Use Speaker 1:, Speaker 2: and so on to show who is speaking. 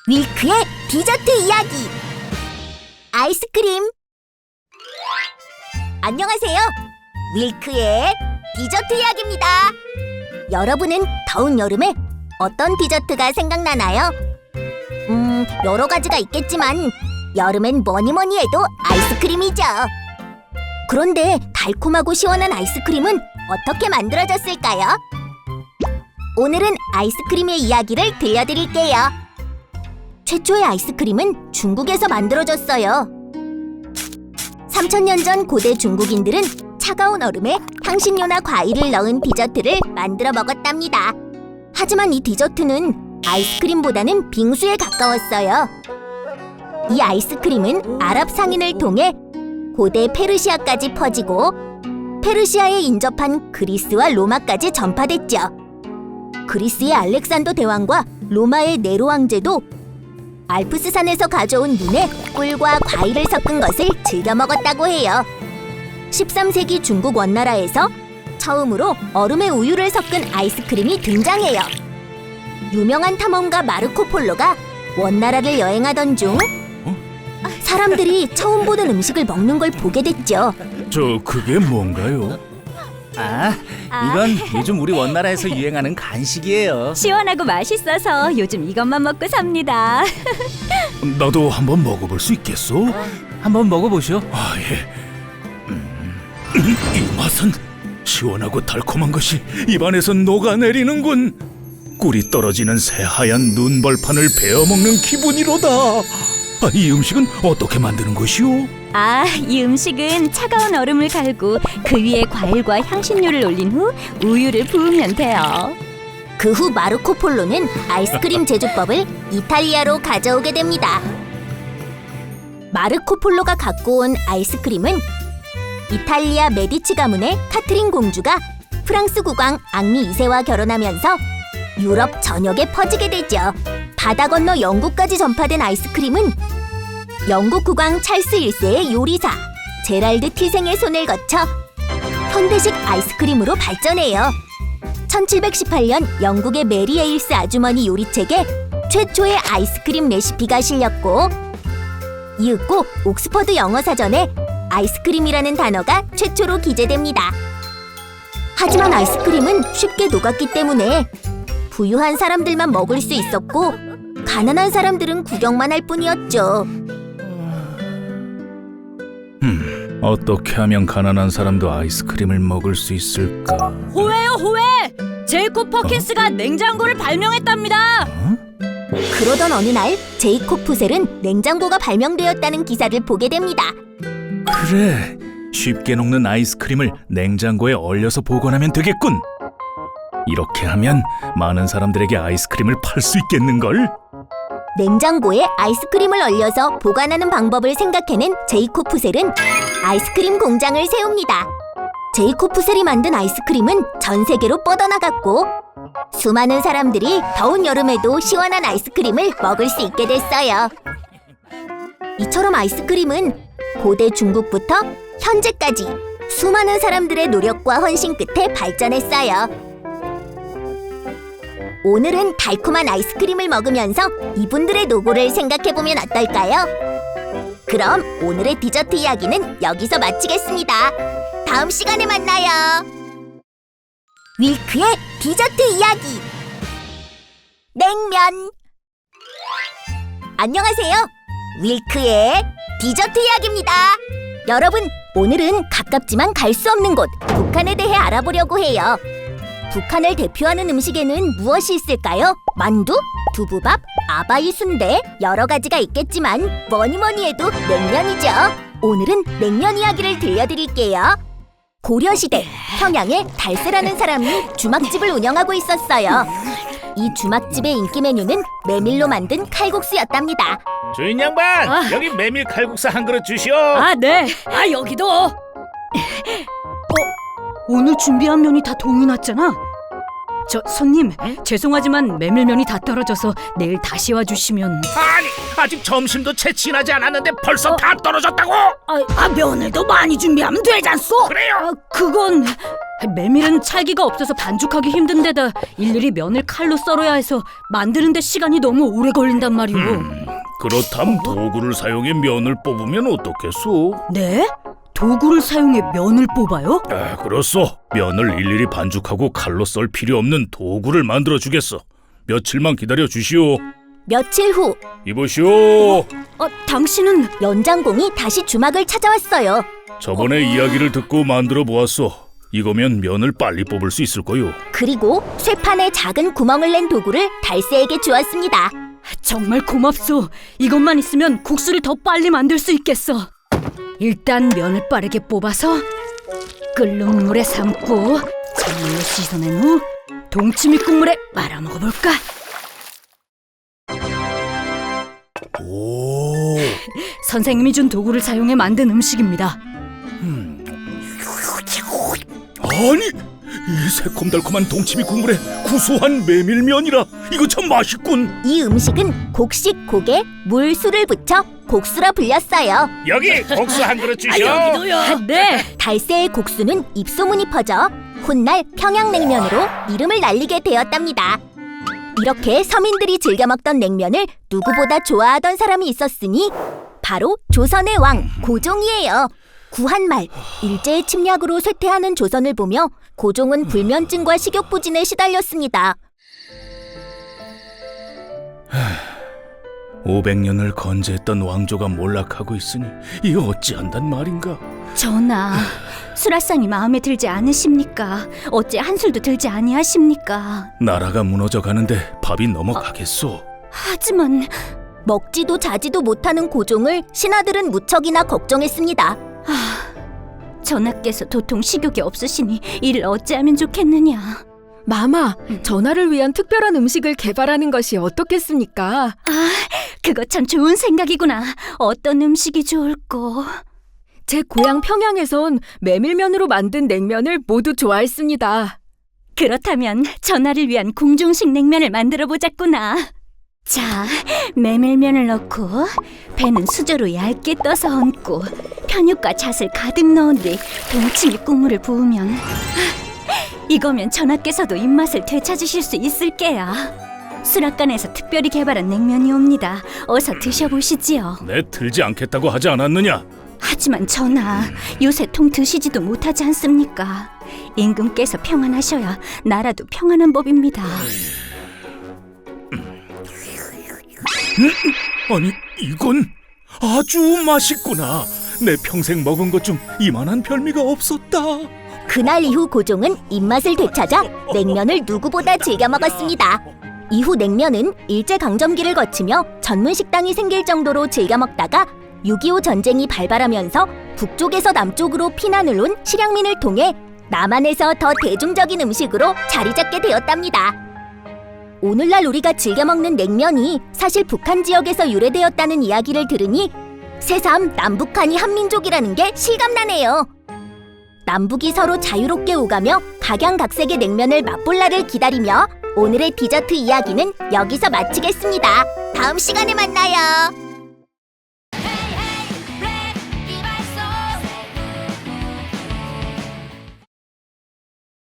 Speaker 1: 밀크의 디저트 이야기. 아이스크림. 안녕하세요. 밀크의 디저트 이야기입니다. 여러분은 더운 여름에 어떤 디저트가 생각나나요? 여러 가지가 있겠지만 여름엔 뭐니 해도 아이스크림이죠. 그런데 달콤하고 시원한 아이스크림은 어떻게 만들어졌을까요? 오늘은 아이스크림의 이야기를 들려드릴게요. 최초의 아이스크림은 중국에서 만들어졌어요. 3000년 전 고대 중국인들은 차가운 얼음에 향신료나 과일을 넣은 디저트를 만들어 먹었답니다. 하지만 이 디저트는 아이스크림보다는 빙수에 가까웠어요. 이 아이스크림은 아랍 상인을 통해 고대 페르시아까지 퍼지고 페르시아에 인접한 그리스와 로마까지 전파됐죠. 그리스의 알렉산더 대왕과 로마의 네로 황제도 알프스산에서 가져온 눈에 꿀과 과일을 섞은 것을 즐겨 먹었다고 해요. 13세기 중국 원나라에서 처음으로 얼음에 우유를 섞은 아이스크림이 등장해요. 유명한 탐험가 마르코 폴로가 원나라를 여행하던 중 사람들이 처음 보는 음식을 먹는 걸 보게 됐죠.
Speaker 2: 그게 뭔가요?
Speaker 3: 이건 요즘 우리 원나라에서 유행하는 간식이에요.
Speaker 4: 시원하고 맛있어서 요즘 이것만 먹고 삽니다.
Speaker 2: 나도 한번 먹어볼 수 있겠어?
Speaker 3: 한번 먹어보시오.
Speaker 2: 예. 이 맛은 시원하고 달콤한 것이 입안에서 녹아내리는군. 꿀이 떨어지는 새하얀 눈벌판을 베어먹는 기분이로다. 이 음식은 어떻게 만드는 것이오?
Speaker 4: 이 음식은 차가운 얼음을 갈고 그 위에 과일과 향신료를 올린 후 우유를 부으면 돼요.
Speaker 1: 그 후 마르코 폴로는 아이스크림 제조법을 이탈리아로 가져오게 됩니다. 마르코 폴로가 갖고 온 아이스크림은 이탈리아 메디치 가문의 카트린 공주가 프랑스 국왕 앙리 2세와 결혼하면서 유럽 전역에 퍼지게 되죠. 바다 건너 영국까지 전파된 아이스크림은 영국 국왕 찰스 1세의 요리사 제랄드 티생의 손을 거쳐 현대식 아이스크림으로 발전해요. 1718년 영국의 메리 에일스 아주머니 요리책에 최초의 아이스크림 레시피가 실렸고 이윽고 옥스퍼드 영어사전에 아이스크림이라는 단어가 최초로 기재됩니다. 하지만 아이스크림은 쉽게 녹았기 때문에 부유한 사람들만 먹을 수 있었고 가난한 사람들은 구경만 할 뿐이었죠.
Speaker 2: 어떻게 하면 가난한 사람도 아이스크림을 먹을 수 있을까?
Speaker 4: 호외요 호외! 제이콥 퍼킨스가 냉장고를 발명했답니다.
Speaker 1: 그러던 어느 날 제이콥 푸셀은 냉장고가 발명되었다는 기사를 보게 됩니다.
Speaker 2: 그래, 쉽게 녹는 아이스크림을 냉장고에 얼려서 보관하면 되겠군. 이렇게 하면 많은 사람들에게 아이스크림을 팔 수 있겠는걸?
Speaker 1: 냉장고에 아이스크림을 얼려서 보관하는 방법을 생각해낸 제이콥 푸셀은 아이스크림 공장을 세웁니다. 제이콥 푸셀이 만든 아이스크림은 전 세계로 뻗어나갔고 수많은 사람들이 더운 여름에도 시원한 아이스크림을 먹을 수 있게 됐어요. 이처럼 아이스크림은 고대 중국부터 현재까지 수많은 사람들의 노력과 헌신 끝에 발전했어요. 오늘은 달콤한 아이스크림을 먹으면서 이분들의 노고를 생각해보면 어떨까요? 그럼 오늘의 디저트 이야기는 여기서 마치겠습니다. 다음 시간에 만나요. 밀크의 디저트 이야기. 냉면. 안녕하세요. 밀크의 디저트 이야기입니다. 여러분, 오늘은 가깝지만 갈 수 없는 곳 북한에 대해 알아보려고 해요. 북한을 대표하는 음식에는 무엇이 있을까요? 만두, 두부밥, 아바이 순대 여러 가지가 있겠지만 뭐니 해도 냉면이죠. 오늘은 냉면 이야기를 들려드릴게요. 고려시대 평양에 달세라는 사람이 주막집을 운영하고 있었어요. 이 주막집의 인기 메뉴는 메밀로 만든 칼국수였답니다.
Speaker 3: 주인 양반, 여기 메밀 칼국수 한 그릇 주시오.
Speaker 4: 네. 여기도. 오늘 준비한 면이 다 동이 났잖아. 저 손님, 죄송하지만 메밀면이 다 떨어져서 내일 다시 와주시면.
Speaker 3: 아니, 아직 점심도 채 지나지 않았는데 벌써 다 떨어졌다고?
Speaker 4: 면을 더 많이 준비하면 되잖소.
Speaker 3: 그래요?
Speaker 4: 그건 메밀은 찰기가 없어서 반죽하기 힘든데다 일일이 면을 칼로 썰어야 해서 만드는데 시간이 너무 오래 걸린단 말이오.
Speaker 2: 그렇담 도구를 사용해 면을 뽑으면 어떻겠소?
Speaker 4: 네? 도구를 사용해 면을 뽑아요?
Speaker 2: 그렇소. 면을 일일이 반죽하고 칼로 썰 필요 없는 도구를 만들어 주겠어. 며칠만 기다려 주시오.
Speaker 1: 며칠 후
Speaker 2: 이보시오.
Speaker 4: 당신은
Speaker 1: 연장공이 다시 주막을 찾아왔어요.
Speaker 2: 저번에 이야기를 듣고 만들어 보았소. 이거면 면을 빨리 뽑을 수 있을 거요.
Speaker 1: 그리고 쇠판에 작은 구멍을 낸 도구를 달새에게 주었습니다.
Speaker 4: 정말 고맙소. 이것만 있으면 국수를 더 빨리 만들 수 있겠어. 일단 면을 빠르게 뽑아서 끓는 물에 삶고 찬물로 씻어낸 후 동치미 국물에 말아 먹어볼까?
Speaker 2: 오.
Speaker 4: 선생님이 준 도구를 사용해 만든 음식입니다.
Speaker 2: 아니, 이 새콤달콤한 동치미 국물에 구수한 메밀면이라 이거 참 맛있군.
Speaker 1: 이 음식은 곡식 곡에 물, 술을 붙여 곡수라 불렸어요.
Speaker 3: 여기 국수 한 그릇 주시오.
Speaker 4: 네.
Speaker 1: 달새의 곡수는 입소문이 퍼져 훗날 평양냉면으로 이름을 날리게 되었답니다. 이렇게 서민들이 즐겨 먹던 냉면을 누구보다 좋아하던 사람이 있었으니 바로 조선의 왕 고종이에요. 구한말 일제의 침략으로 쇠퇴하는 조선을 보며 고종은 불면증과 식욕부진에 시달렸습니다.
Speaker 2: 500년을 건재했던 왕조가 몰락하고 있으니 이 어찌한단 말인가.
Speaker 4: 전하, 수라상이 마음에 들지 않으십니까? 어째 한술도 들지 아니하십니까?
Speaker 2: 나라가 무너져 가는데 밥이 넘어가겠소.
Speaker 4: 하지만
Speaker 1: 먹지도 자지도 못하는 고종을 신하들은 무척이나 걱정했습니다.
Speaker 4: 전하께서 도통 식욕이 없으시니 이를 어찌하면 좋겠느냐?
Speaker 5: 마마, 전하를 위한 특별한 음식을 개발하는 것이 어떻겠습니까?
Speaker 4: 그거 참 좋은 생각이구나. 어떤 음식이 좋을꼬?
Speaker 5: 제 고향 평양에선 메밀면으로 만든 냉면을 모두 좋아했습니다.
Speaker 4: 그렇다면 전하를 위한 궁중식 냉면을 만들어 보자꾸나. 자, 메밀면을 넣고 배는 수저로 얇게 떠서 얹고 편육과 잣을 가득 넣은 뒤 동치미 국물을 부으면 이거면 전하께서도 입맛을 되찾으실 수 있을 게야. 수락관에서 특별히 개발한 냉면이옵니다. 어서 드셔보시지요.
Speaker 2: 내 들지 않겠다고 하지 않았느냐?
Speaker 4: 하지만 전하, 요새 통 드시지도 못하지 않습니까? 임금께서 평안하셔야 나라도 평안한 법입니다.
Speaker 2: 아니, 이건 아주 맛있구나. 내 평생 먹은 것 중 이만한 별미가 없었다.
Speaker 1: 그날 이후 고종은 입맛을 되찾아 냉면을 누구보다 즐겨 먹었습니다. 이후 냉면은 일제강점기를 거치며 전문 식당이 생길 정도로 즐겨 먹다가 6.25 전쟁이 발발하면서 북쪽에서 남쪽으로 피난을 온 실향민을 통해 남한에서 더 대중적인 음식으로 자리 잡게 되었답니다. 오늘날 우리가 즐겨 먹는 냉면이 사실 북한 지역에서 유래되었다는 이야기를 들으니 새삼 남북한이 한민족이라는 게 실감나네요. 남북이 서로 자유롭게 오가며 각양각색의 냉면을 맛볼 날을 기다리며 오늘의 디저트 이야기는 여기서 마치겠습니다. 다음 시간에 만나요.